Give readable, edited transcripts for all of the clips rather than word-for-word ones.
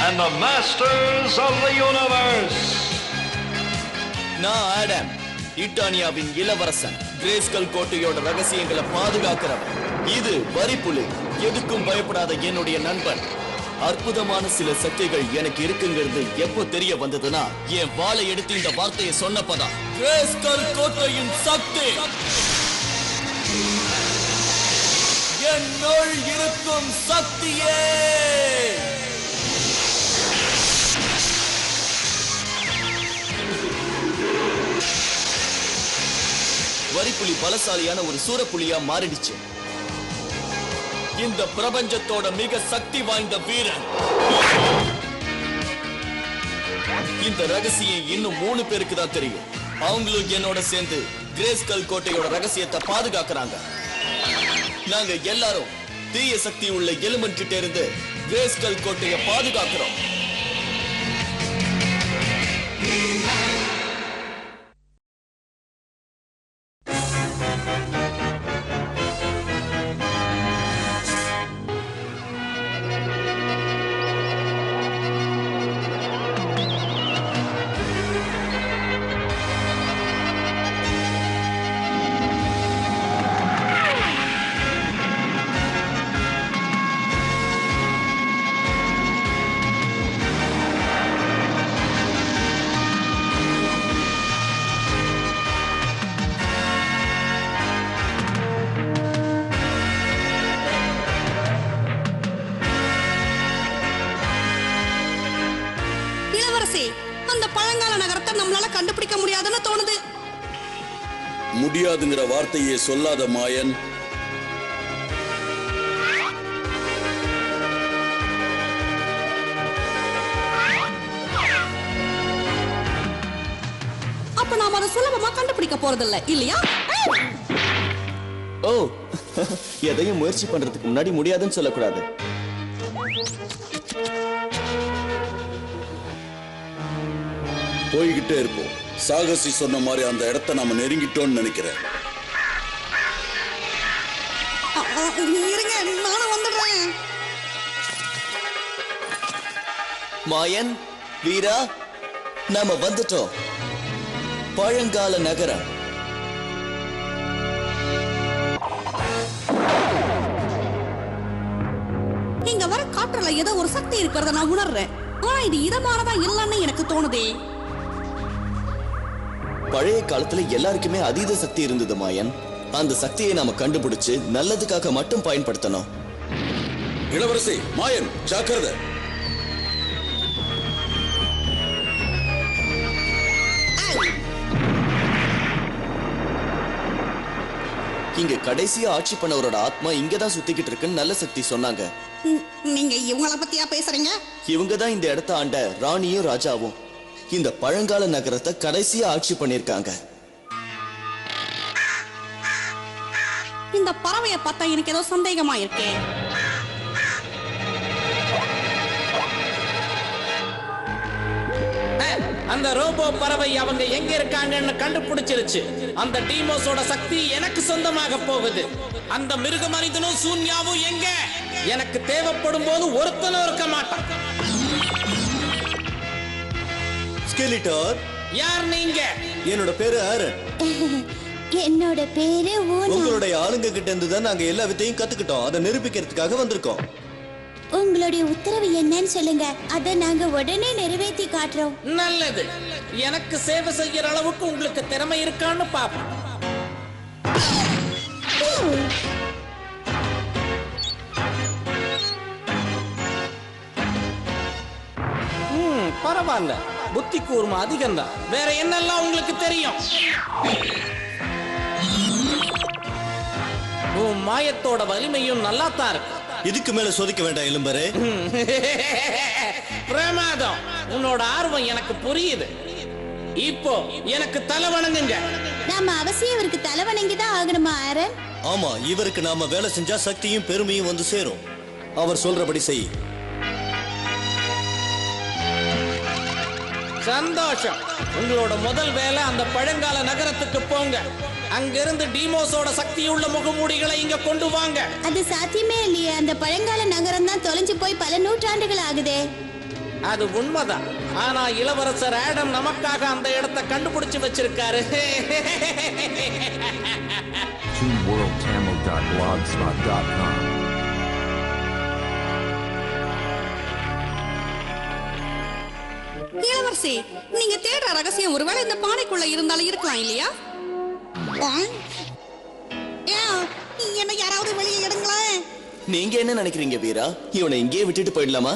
and the masters of the universe. நான் Adam, இட்டானியாவின் இளவரசன், greyscale கோட்டையோட ரகசியங்களை பாதுகாக்கிறவன். இது வரிப்புலி, எதுக்கும் பயப்படாத என்னுடைய நண்பன். அற்புதமான சில சக்திகள் எனக்கு இருக்குங்கிறது எப்போ தெரிய வந்ததுன்னா, என் வாளை எடுத்து இந்த வார்த்தையை சொன்னப்பதான். கிரேஸ்கல் கோட்டையின் சக்தி என்னுள் இருக்கும் சக்தியே. வரிப்புலி பலசாலியான ஒரு சூரப்புலியா மாறிடுச்சு. இந்த பிரபஞ்சத்தோட மிக சக்தி வாய்ந்த வீரன். இந்த ரகசியம் இன்னும் 3 பேருக்கு தான் தெரியும். அவங்களும் என்னோட சேர்ந்து கிரேஸ்கல் கோட்டையோட ரகசியத்தை பாதுகாக்கிறாங்க. நாங்க எல்லாரும் தீய சக்தி உள்ள எலிமெண்ட் கிட்ட இருந்து கிரேஸ்கல் கோட்டையை பாதுகாக்கிறோம். அந்த பழங்கால நகரத்தை நம்மளால கண்டுபிடிக்க முடியாதுன்னு தோணுது. முடியாதுங்கிற வார்த்தையை சொல்லாத மாயன். அப்ப நாம அதை சுலபமா கண்டுபிடிக்க போறதில்ல இல்லையா? ஓ, எதையும் முயற்சி பண்றதுக்கு முன்னாடி முடியாதுன்னு சொல்லக்கூடாது. போய்கிட்டே இருப்போம். சாகசி சொன்ன மாதிரி அந்த இடத்தை நாம நெருங்கிட்டோம்னு நினைக்கிறேன். இருங்க, நானும் வந்துடுறேன். மாயன், வீரா, நாம வந்துட்டோம். பழங்கால நகரம். இங்க வர காற்றுல ஏதோ ஒரு சக்தி இருக்கிறத நான் உணர்றேன். ஆனா இது இதமானதா இல்லன்னு எனக்கு தோணுதே. பழைய காலத்துல எல்லாருக்குமே அதீத சக்தி இருந்தது மாயன். அந்த சக்தியை நாம கண்டுபிடிச்சு நல்லதுக்காக மட்டும் பயன்படுத்தணும். இளவரசி, மாயன் ஜாக்கிரதை. இங்க கடைசியா ஆட்சி பண்ணவரோட ஆத்மா இங்கதான் சுத்திக்கிட்டு இருக்குன்னு நல்ல சக்தி சொன்னாங்க. நீங்க இவங்கள பத்தியா பேசுறீங்க? இவங்கதான் இந்த இடத்த ஆண்ட ராணியும் ராஜாவும். இந்த பழங்கால நகரத்தை கடைசியா ஆட்சி பண்ணிருக்காங்க. இந்த பறவையை பார்த்தா எனக்கு ஏதோ சந்தேகமா இருக்கே. அந்த ரோபோ பறவை அவங்க எங்க இருக்காங்கன்னு கண்டுபிடிச்சிருச்சு. அந்த டீமோஸோட சக்தி எனக்கு சொந்தமாக போகுது. அந்த மிருக மனிதனும் சூன்யாவும் எங்க? எனக்கு தேவைப்படும் போது ஒருத்தனும் இருக்க மாட்டான். ஸ்கெலிட்டர், யார் நீங்க? என்னோட பேரு ஆரன். என்னோட பேரு ஓனா. உங்களுடைய ஆளுங்க கிட்ட இருந்து தான் நாங்க எல்லா வித்தையும் கத்துக்கிட்டோம். அதை நிரூபிக்கிறதுக்காக வந்திருக்கோம். உங்களுடைய உத்தரவு என்னன்னு சொல்லுங்க, அதை நாங்க உடனே நிறைவேற்றி காட்டுறோம். நல்லது. எனக்கு சேவை செய்யற அளவுக்கு உங்களுக்கு திறமை இருக்கான்னு பாப்போம். பரவாயில்ல, புத்தி கூர்மை அதிகம்தான். வேற என்னெல்லாம் உங்களுக்கு தெரியும்? உன் மாயத்தோட வலிமையும் நல்லாத்தான் இருக்கு. இதுக்கு மேல சோதிக்க வேண்டாம் எலும்பரே. பிரமாதம். உன்னோட ஆர்வம் எனக்கு புரியுது. இப்போ எனக்கு தலை வணங்குங்க. நாம அவசியம் இவருக்கு தலை வணங்கிதான் ஆகணுமா ஆரன்? ஆமா, இவருக்கு நாம வேலை செஞ்சா சக்தியும் பெருமையும் வந்து சேரும். அவர் சொல்றபடி செய். சந்தோஷம். உங்களோட முதல் வேலை அந்த பழங்கால நகரத்துக்கு போங்க. அங்கிருந்து டீமோஸோட சக்தியுள்ள முகமூடிகளை இங்க கொண்டு வாங்க. அது சாத்தியமே இல்லையே. அந்த பழங்கால நகரம் தான் தொலைஞ்சு போய் பல நூற்றாண்டுகள் ஆகுதே. அது உண்மைதான். ஆனா இளவரசர் ஆடம் நமக்காக அந்த இடத்தை கண்டுபிடிச்சு வச்சிருக்காரு. ToonWorldTamil.blogspot.com இளவரசி, நீங்க தேடுற ரகசியம் ஒருவேளை இந்த பானைக்குள்ள இருந்தாலும் இருக்கலாம் இல்லையா? என்ன யாராவது வெளியே எடுங்களேன். நீங்க என்ன நினைக்கிறீங்க வீரா? இவனை இங்கேயே விட்டுட்டு போயிடலாமா?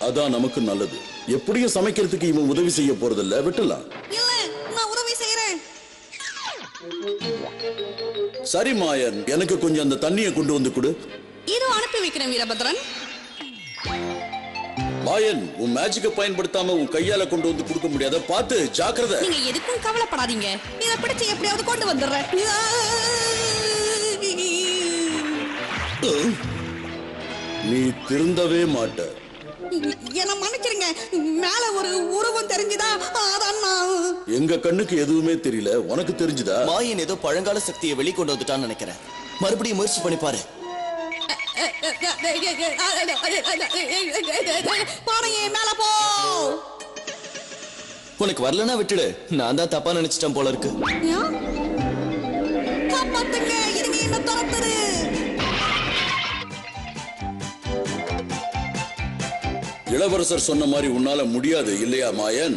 அதான் நமக்கு நல்லது. எப்படியும் சமைக்கிறதுக்கு இவன் உதவி செய்ய போறதில்ல, விட்டுலாம். இல்ல, நான் உதவி செய்யறேன். சரி மாயன், எனக்கு கொஞ்சம் அந்த தண்ணியை கொண்டு வந்து கொடு. இதோ அனுப்பி வைக்கிறேன் வீரபத்ரன். மாயன், உன் மேஜிக்கை பயன்படுத்தாம உன் கையால கொண்டு வந்து கொடுக்க முடியாத, பார்த்து ஜாக்கிரதை. நீங்க எதுக்கும் கவலைப்படாதீங்க, இதை பிடிச்சு எப்படியாவது கொண்டு வந்துடுறேன். நீ திருந்தவே மாட்ட. என்ன மன்னிச்சிருங்க, மேல ஒரு உருவம் தெரிஞ்சுதா? அதான் நான். எங்க கண்ணுக்கு எதுவுமே தெரியல, உனக்கு தெரிஞ்சுதா? மாயன் ஏதோ பழங்கால சக்தியை வெளிக்கொண்டு வந்துட்டான்னு நினைக்கிறேன். மறுபடியும் முயற்சி பண்ணி பாரு. பானையே மேல போ. உனக்கு வரலன்னா விட்டுடு. நான் தான் தப்பா நினைச்சிட்டேன் போல இருக்கு. காப்பாத்துங்க, இதுங்க என்ன துரத்துது. இளவரசர் சொன்ன மாதிரி உன்னால முடியாது இல்லையா மாயன்?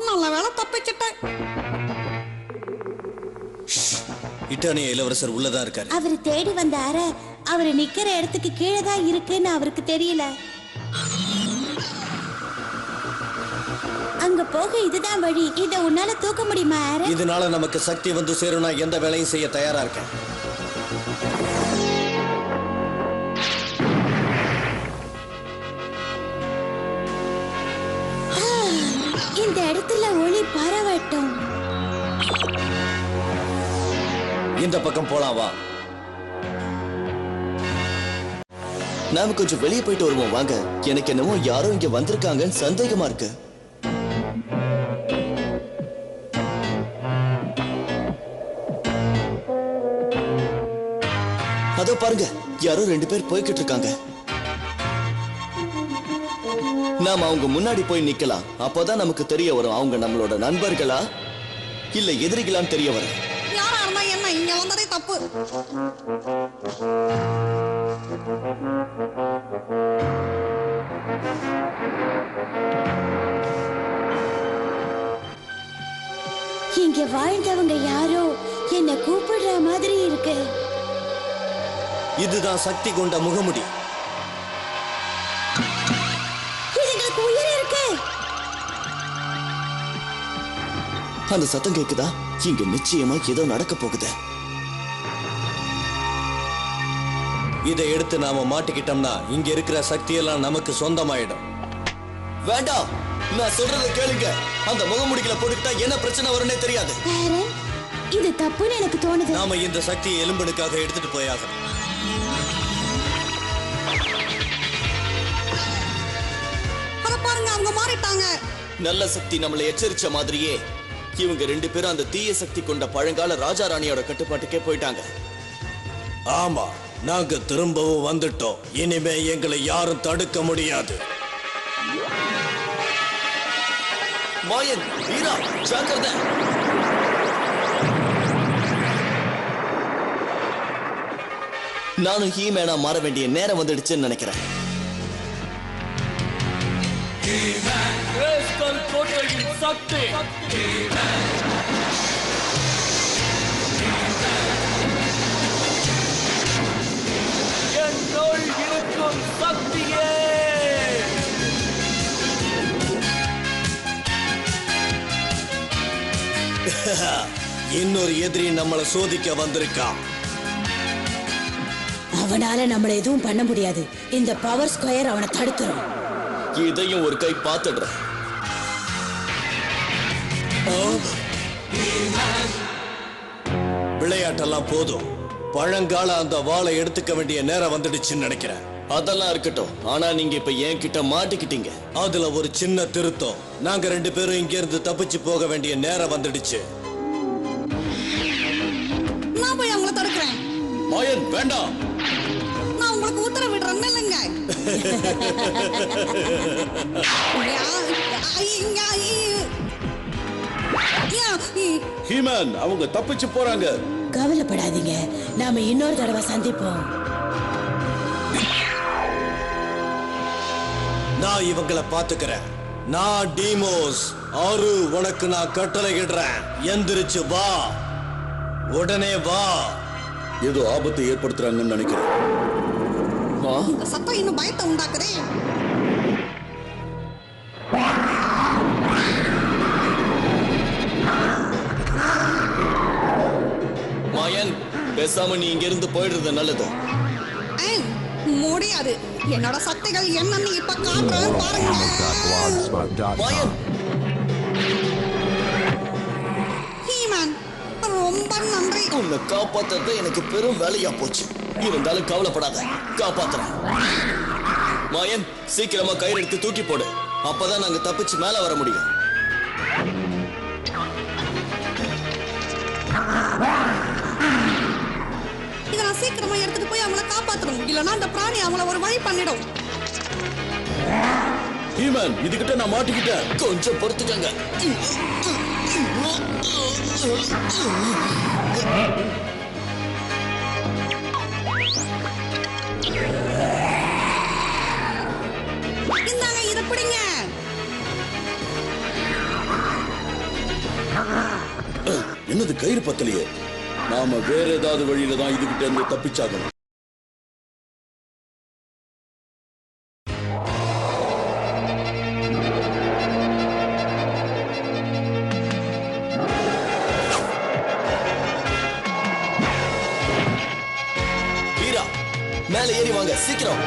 நல்ல வேலை தப்பிச்சிட்டேன். இட்டானிய இளவரசர் உள்ளதான் இருக்காரு. அவர் தேடி வந்த அறை அவர் நிக்கிற இடத்துக்கு கீழே தான் இருக்குன்னு அவருக்கு தெரியல. அங்க போக இதுதான் வழி. இத உன்னால தூக்க முடியுமா அறை? இதனால நமக்கு சக்தி வந்து சேரும். நான் எந்த வேலையும் செய்ய தயாரா இருக்கேன். இந்த இடத்துல ஒளி பரவட்டும். இந்த பக்கம் போலாம் வா. நாம கொஞ்சம் வெளியே போயிட்டு வருவோம் வாங்க. எனக்கு என்னமோ யாரோ இங்க வந்திருக்காங்கன்னு சந்தேகமா இருக்கு. அதோ பாருங்க, யாரோ 2 பேர் போய்கிட்டு இருக்காங்க. நாம அவங்க முன்னாடி போய் நிக்கலாம். அப்போதான் நமக்கு தெரிய வரும் அவங்க நம்மளோட நண்பர்களா இல்ல எதிரிகளான்னு தெரிய வரும். யாரா இருந்தா என்ன, இங்க வந்ததே தப்பு. இங்க வாழ்ந்தவங்க யாரோ என்ன கூப்பிடுற மாதிரி இருக்கு. இதுதான் சக்தி கொண்ட முகமுடி. இதுங்களுக்கு உயிர் இருக்கு. அந்த சத்தம் கேக்குதா? இங்க நிச்சயமா ஏதோ நடக்க போகுது. இதை எடுத்து நாம மாட்டிக்கிட்டோம்னா இங்க இருக்கிற சக்தி எல்லாம் நமக்கு சொந்தமாயிடும். வேண்டாம், நான் சொல்றதை கேளுங்க. அந்த முகமுடிகளை போட்டுக்கிட்டா என்ன பிரச்சனை வரும்னே தெரியாது. இது தப்புன்னு எனக்கு தோணுது. நாம இந்த சக்தியை எலும்பனுக்காக எடுத்துட்டு போயாகணும். அத பாருங்க, அவங்க மாறிட்டாங்க. நல்ல சக்தி நம்மளை எச்சரிச்ச மாதிரியே இவங்க 2 பேரும் அந்த தீய சக்தி கொண்ட பழங்கால ராஜா ராணியோட கட்டுப்பாட்டுக்கே போயிட்டாங்க. ஆமா, நாங்க திரும்பவும் வந்துட்டோம். இனிமே எங்களை யாரும் தடுக்க முடியாது. மாயன், வீரா, ஜாக்கிரதை. நானும் ஹீமேனா மாற வேண்டிய நேரம் வந்துடுச்சுன்னு நினைக்கிறேன். சக்தி என்னுள் இருக்கும் சக்தியே. இன்னொரு எதிரி நம்மளை சோதிக்க வந்திருக்கான். அவனால நம்மள எதுவும் பண்ண முடியாது. இந்த பவர் ஸ்கொயர் அவனை தடுத்துரும். இதையும் ஒரு கை பார்த்துடுறேன். விளையாட்டெல்லாம் போதும். பழங்கால அந்த வாளை எடுத்துக்க வேண்டிய நேரம் வந்துடுச்சுன்னு நினைக்கிறேன். அதெல்லாம் இருக்கட்டும். ஆனா நீங்க இப்ப என் கிட்ட மாட்டிக்கிட்டீங்க. அதுல ஒரு சின்ன திருத்தம். நாங்க 2 பேரும் இங்க இருந்து தப்பிச்சு போக வேண்டிய நேரம் வந்துடுச்சு. நான் போய் அவங்கள தடுக்கிறேன். மாயன் வேண்டாம். நான் உங்களுக்கு உத்தரவிடுறேன் இல்லைங்க. ஹீமன் அவங்க தப்பிச்சு போறாங்க. கவலைப்படாதீங்க, நாம இன்னொரு தடவை சந்திப்போம். நான் இவங்களை பாத்துக்கிறேன். நான் டீமோஸ் ஆறு, உனக்கு நான் கட்டளையிடுறேன். எந்திரிச்சு வா, உடனே வா. ஏதோ ஆபத்தை ஏற்படுத்துறாங்கன்னு நினைக்கிறேன். இந்த சத்தம் இன்னும் பயத்தை உண்டாக்குதே. மாயன், பேசாம நீ இங்க இருந்து போயிடுறது நல்லது. முடியாது. என்னோட சக்திகள் என்னன்னு இப்ப காட்டுறேன் பாருங்க. மாயன், ஹீமன் ரொம்ப நன்றி. உன்னை காப்பாத்துறது எனக்கு பெரும் வேலையா போச்சு. இருந்தாலும் கவலைப்படாத, காப்பாத்துறேன். மாயன், சீக்கிரமா கயிறு எடுத்து தூக்கி போடு. அப்பதான் நாங்க தப்பிச்சு மேல வர முடியும். இதை நான் சீக்கிரமா எடுத்துட்டு போய் அவங்கள காப்பாத்தணும். இல்லைன்னா அந்த பிராணி அவங்கள ஒரு வழி பண்ணிடும். ஹீமன், இதுகிட்ட நான் மாட்டிக்கிட்டேன். கொஞ்சம் பொறுத்துக்கங்க. இந்தாங்க, இதை பிடிங்க. என்னது கயிறு பத்தலையே? நாம வேற ஏதாவது வழியில தான் இதுகிட்ட இருந்து தப்பிச்சாகணும். வீரா, மேல ஏறி வாங்க சீக்கிரம்.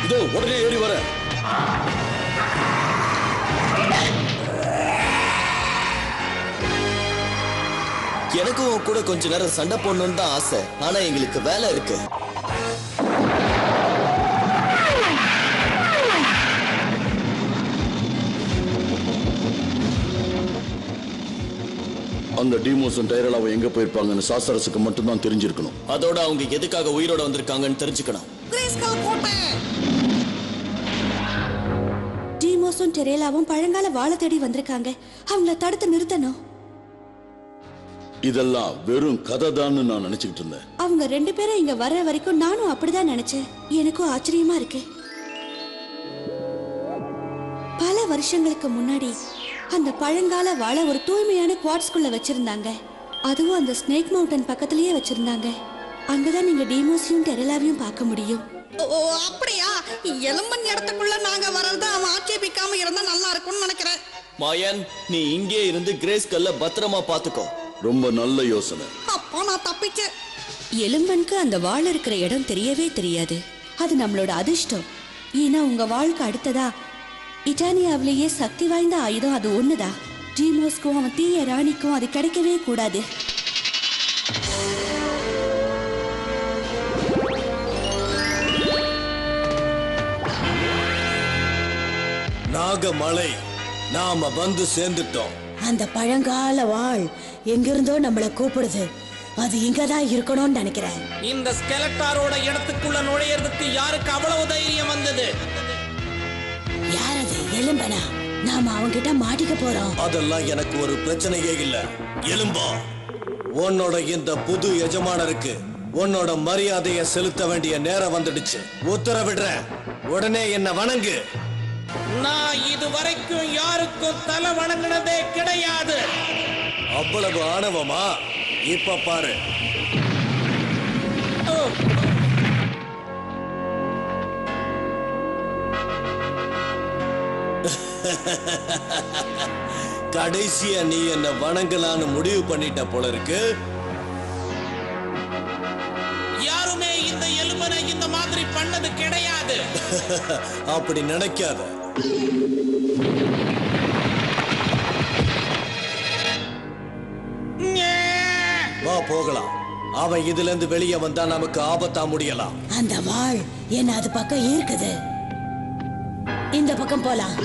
இதோ உடனே ஏறி வர. எனக்கும் கூட கொஞ்ச நேரம் சண்டை போடணும்னு தான் ஆசை. ஆனா எங்களுக்கு வேலை இருக்கு. அந்த டீமோஸும் டைரலாவும் எங்க போயிருப்பாங்கன்னு சாசரஸுக்கு மட்டும்தான் தெரிஞ்சிருக்கணும். அதோட அவங்க எதுக்காக உயிரோட வந்திருக்காங்கன்னு தெரிஞ்சுக்கணும். கிரேஸ்கல் கோட்டை. டீமோஸும் டெரேலாவும் பழங்கால வாழ தேடி வந்திருக்காங்க. அவங்கள தடுத்து நிறுத்தணும். இதெல்லாம் வெறும் கதை தான் நான் நினைச்சுக்கிட்டு இருந்தேன். அவங்க 2 பேரும் இங்க வர்ற வரைக்கும் நானும் அப்படிதான் நினைச்சேன். எனக்கும் ஆச்சரியமா இருக்கு. பல வருஷங்களுக்கு முன்னாடி அந்த பழங்கால வாழை ஒரு தூய்மையான குவார்ட்ஸ்குள்ள வச்சிருந்தாங்க. அதுவும் அந்த ஸ்னேக் மவுண்டன் பக்கத்திலேயே வச்சிருந்தாங்க. அங்கதான் நீங்க டீமோஸையும் டெரேலாவையும் பார்க்க முடியும். ஓ அப்படியா? எலும்பன் இடத்துக்குள்ள நாங்க வர்றது அவன் ஆட்சேபிக்காம இருந்தா நல்லா இருக்கும்னு நினைக்கிறேன். மாயன், நீ இங்கே இருந்து கிரேஸ்கல்ல பத்திரமா பாத்துக்கோ. ரொம்ப நல்ல யோசனை. அப்போ நான் தப்பிச்சேன். எலும்பனுக்கு அந்த வாள் இருக்கிற இடம் தெரியவே தெரியாது. அது நம்மளோட அதிர்ஷ்டம். ஏன்னா உங்க வாழ்க்கை அடுத்ததா இட்டானியாவிலேயே சக்தி வாய்ந்த ஆயுதம் அது ஒண்ணுதான். டீமோஸ்க்கும் அவன் தீய ராணிக்கும் அது கிடைக்கவே கூடாது. நாகமலை, நாம வந்து சேர்ந்துட்டோம். அந்த பழங்கால வாள் எங்கிருந்தோ நம்மள கூப்பிடுது. அது இங்கதான் இருக்கணும்னு நினைக்கிறேன். இந்த ஸ்கெலட்டாரோட இடத்துக்குள்ள நுழையறதுக்கு யாருக்கு அவ்வளவு தைரியம் வந்தது? யார் அது? எலும்பனா? நாம அவங்கிட்ட மாட்டிக்க போறோம். அதெல்லாம் எனக்கு ஒரு பிரச்சனையே இல்ல. எலும்பா, உன்னோட இந்த புது எஜமானருக்கு உன்னோட மரியாதையை செலுத்த வேண்டிய நேரம் வந்துடுச்சு. உத்தரவிடுறேன், உடனே என்ன வணங்கு. நான் இதுவரைக்கும் யாருக்கும் தலை வணங்கினதே கிடையாது. அவ்வளவு ஆணவமா? இப்ப பாரு. கடைசியா நீ என்ன வணங்கலான்னு முடிவு பண்ணிட்ட போல இருக்கு. யாருமே இந்த எலும்பனை இந்த மாதிரி பண்ணது கிடையாது. அப்படி நினைக்காத. வா போகலாம். அவன் இதுல இருந்து வெளியே வந்தா நமக்கு ஆபத்தா முடியலாம். அந்த வாள் என்ன அது பக்கம் இருக்குது. இந்த பக்கம் போலாம்.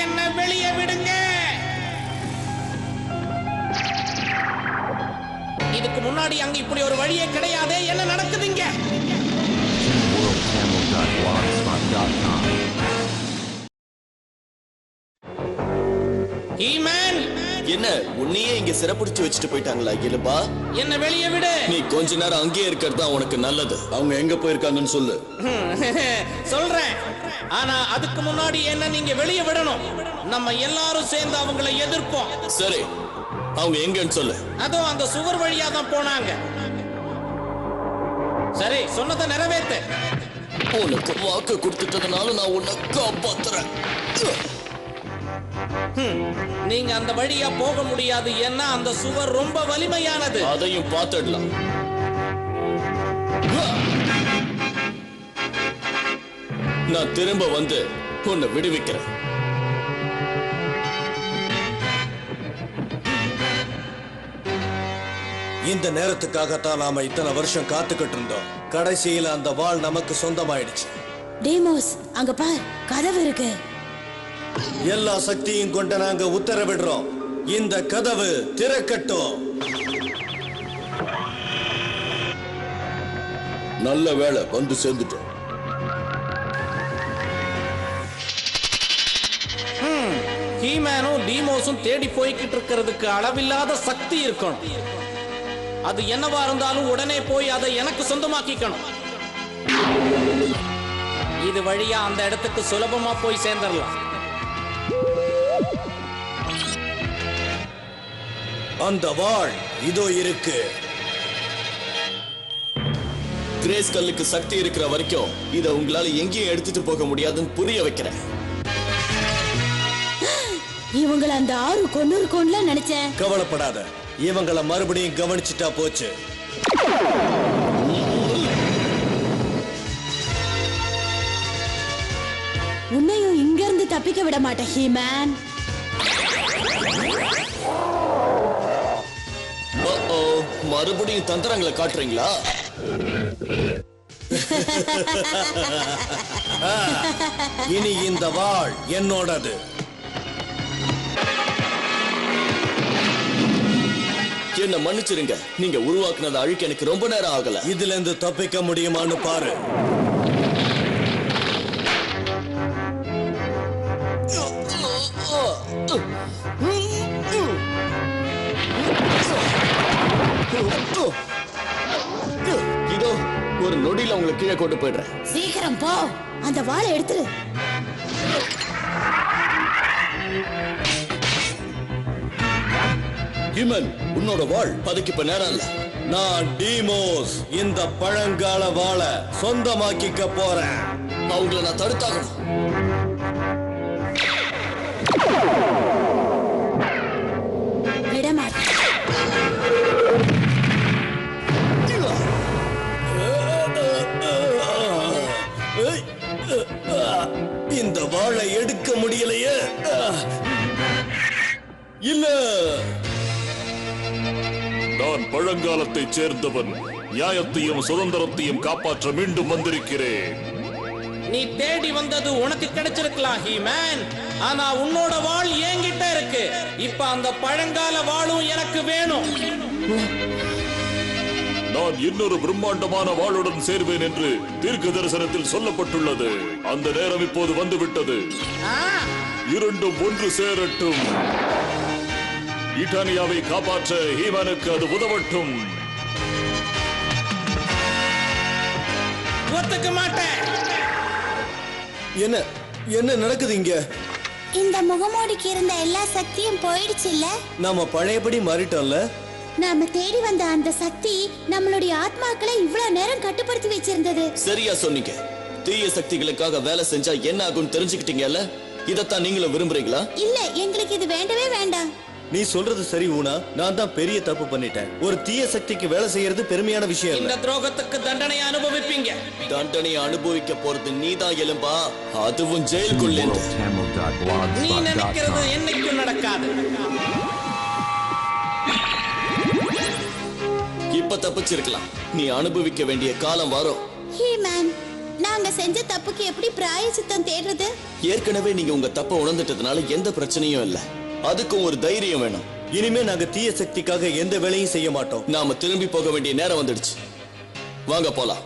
என்ன வெளியே விடுங்க. இதுக்கு முன்னாடி அங்க இப்படி ஒரு வழியே கிடையாது. என்ன நடக்குதுங்க? என்ன உன்னையே இங்க சிறப்பிடிச்சு வச்சுட்டு போயிட்டாங்களா எலும்பா? என்ன வெளியே விடு. நீ கொஞ்ச நேரம் அங்கேயே இருக்கிறது தான் உனக்கு நல்லது. அவங்க எங்க போயிருக்காங்கன்னு சொல்லு. சொல்றேன். ஆனா அதுக்கு முன்னாடி என்ன நீங்க வெளியே விடணும். நம்ம எல்லாரும் சேர்ந்து அவங்களை எதிர்ப்போம். சரி, அவங்க எங்கன்னு சொல்லு. அதோ அந்த சுவர் வழியா தான் போனாங்க. சரி, சொன்னதை நிறைவேத்து. உனக்கு வாக்கு கொடுத்துட்டதுனால நான் உன்னை காப்பாத்துறேன். நீங்க அந்த வழியா போக முடியாது. ஏன்னா அந்த சுவர் ரொம்ப வலிமையானது. அதையும் பார்த்துடலாம். நான் திரும்ப வந்து உன்னை விடுவிக்கிறேன். இந்த நேரத்துக்காகத்தான் நாம இத்தனை வருஷம் காத்துக்கிட்டு இருந்தோம். கடைசியில அந்த வாள் நமக்கு சொந்தமாயிடுச்சு. டீமோஸ், அங்க பார், கதவு இருக்கு. எல்லா சக்தியும் கொண்டு நாங்க உத்தரவிடுறோம், இந்த கதவு திறக்கட்டும். நல்ல வேளை வந்து சேர்ந்துட்டோம். ஹீமேனும் டீமோஸும் தேடி போய்கிட்டு இருக்கிறதுக்கு அளவில்லாத சக்தி இருக்கணும். அது என்னவா இருந்தாலும் உடனே போய் அதை எனக்கு சொந்தமாக்கிக்கணும். இது வழியா அந்த இடத்துக்கு சுலபமா போய் சேர்ந்துடலாம். அந்த வாள் இதோ இருக்கு. கிரேஸ் கல்லுக்கு சக்தி இருக்கிற வரைக்கும் இதை உங்களால எங்கேயும் எடுத்துட்டு போக முடியாதுன்னு புரிய வைக்கிறேன். இவங்கள அந்த ஆறு கொண்டு இருக்கும்ல நினைச்சேன். கவலைப்படாத, இவங்கள மறுபடியும் கவனிச்சுட்டா போச்சு. உன்னையும் இங்க இருந்து தப்பிக்க விட மாட்டேன் ஹீமேன். மறுபடியும் தந்திரங்களை காட்டுறீங்களா? இனி இந்த வாள் என்னோடது. என்ன மன்னிச்சிருங்க, நீங்க உருவாக்குனதை அழிக்க எனக்கு ரொம்ப நேரம் ஆகல. இதுல இருந்து தப்பிக்க முடியுமான்னு பாரு. இதோ ஒரு நொடியில உங்களை கீழே கொண்டு போயிடுறேன். சீக்கிரம் போ, அந்த வாளை எடுத்துரு. ஹிமன், உன்னோட வாள். அதுக்கு இப்ப நேரம் இல்ல. நான் டீமோஸ் இந்த பழங்கால வாளை சொந்தமாக்கிக்க போறேன். அவங்கள நான் தடுத்தாகணும். விட மாட்டேன். இந்த வாளை எடுக்க முடியலையே. இல்ல, நான் பழங்காலத்தைச் சேர்ந்தவன். நியாயத்தையும் சுதந்திரத்தையும் காப்பாற்ற மீண்டும் வந்திருக்கிறேன். நீ தேடி வந்தது உனக்கு கிடைச்சிருக்கலாம் ஹீமேன். ஆனா உன்னோட வாள் என்கிட்ட இருக்கு. இப்ப அந்த பழங்கால வாளும் எனக்கு வேணும். நான் இன்னொரு பிரம்மாண்டமான வாளுடன் சேர்வேன் என்று தீர்க்க தரிசனத்தில் சொல்லப்பட்டுள்ளது. அந்த நேரம் இப்போது வந்துவிட்டது. இரண்டும் ஒன்று சேரட்டும். ஈட்டானியாவை காப்பாற்ற ஹீமனுக்கு அது உதவட்டும். ஒத்துக்க மாட்டேன். என்ன என்ன நடக்குது இங்க? இந்த முகமூடிக்கு இருந்த எல்லா சக்தியும் போயிடுச்சு இல்ல? நாம பழையபடி மாறிட்டோம்ல. நாம தேடி வந்த அந்த சக்தி நம்மளுடைய ஆத்மாக்களை இவ்வளவு நேரம் கட்டுப்படுத்தி வச்சிருந்தது. சரியா சொன்னீங்க. தீய சக்திகளுக்காக வேலை செஞ்சா என்ன ஆகும்னு தெரிஞ்சுக்கிட்டீங்கல்ல? இதத்தான் நீங்களும் விரும்புறீங்களா? இல்ல, எங்களுக்கு இது வேண்டவே வேண்டாம். நீ சொல்றது சரி ஊனா. நான் தான் பெரிய தப்பு பண்ணிட்டேன். ஒரு தீய சக்திக்கு வேலை செய்யறது பெருமையான விஷயம் இந்த இல்ல. துரோகத்துக்கு தண்டனை அனுபவிப்பீங்க. தண்டனையை அனுபவிக்க போறது நீதான் எலும்பா, அதுவும் ஜெயிலுக்குள்ளே. நீ நினைக்கிறது என்னைக்கும் நடக்காது. இப்ப தப்பிச்சிருக்கலாம். நீ அனுபவிக்க வேண்டிய காலம் வரும். ஹீமேன், நாங்க செஞ்ச தப்புக்கு எப்படி பிராயச்சித்தம் தேடுறது? ஏற்கனவே நீங்க உங்க தப்ப உணர்ந்துட்டதுனால எந்த பிரச்சனையும் இல்ல. அதுக்கும் ஒரு தைரியம் வேணும். இனிமே நாங்க தீய சக்திக்காக எந்த வேலையும் செய்ய மாட்டோம். நாம திரும்பி போக வேண்டிய நேரம் வந்துடுச்சு. வாங்க போலாம்.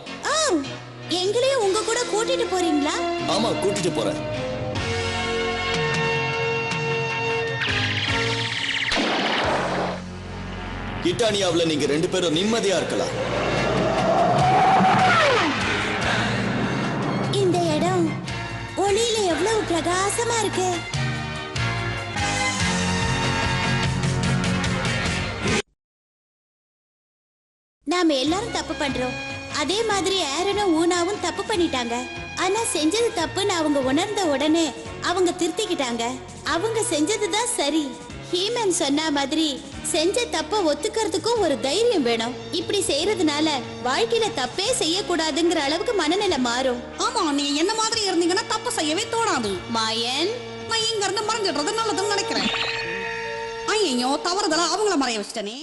எங்களையும் உங்க கூட கூட்டிட்டு போறீங்களா? ஆமா, கூட்டிட்டு போறேன். கிட்டானியாவுல நீங்க 2 பேரும் நிம்மதியா இருக்கலாம். இந்த இடம் ஒளியில எவ்வளவு பிரகாசமா இருக்கு. நாம எல்லாரும் தப்பு பண்றோம். அதே மாதிரி ஆரனும் ஊனாவும் தப்பு பண்ணிட்டாங்க. ஆனா செஞ்சது தப்புன்னு அவங்க உணர்ந்த உடனே அவங்க திருத்திக்கிட்டாங்க. அவங்க செஞ்சதுதான் சரி. ஹீமன் சொன்ன மாதிரி செஞ்ச தப்ப ஒத்துக்கிறதுக்கும் ஒரு தைரியம் வேணும். இப்படி செய்யறதுனால வாழ்க்கையில தப்பே செய்யக்கூடாதுங்கிற அளவுக்கு மனநிலை மாறும். ஆமா, நீங்க என்ன மாதிரி இருந்தீங்கன்னா தப்பு செய்யவே தோணாது. மாயன், நான் இங்க இருந்து மறைஞ்சிடுறது நல்லதுன்னு நினைக்கிறேன். ஐயோ, தவறுதலா அவங்கள மறைய வச்சிட்டனே.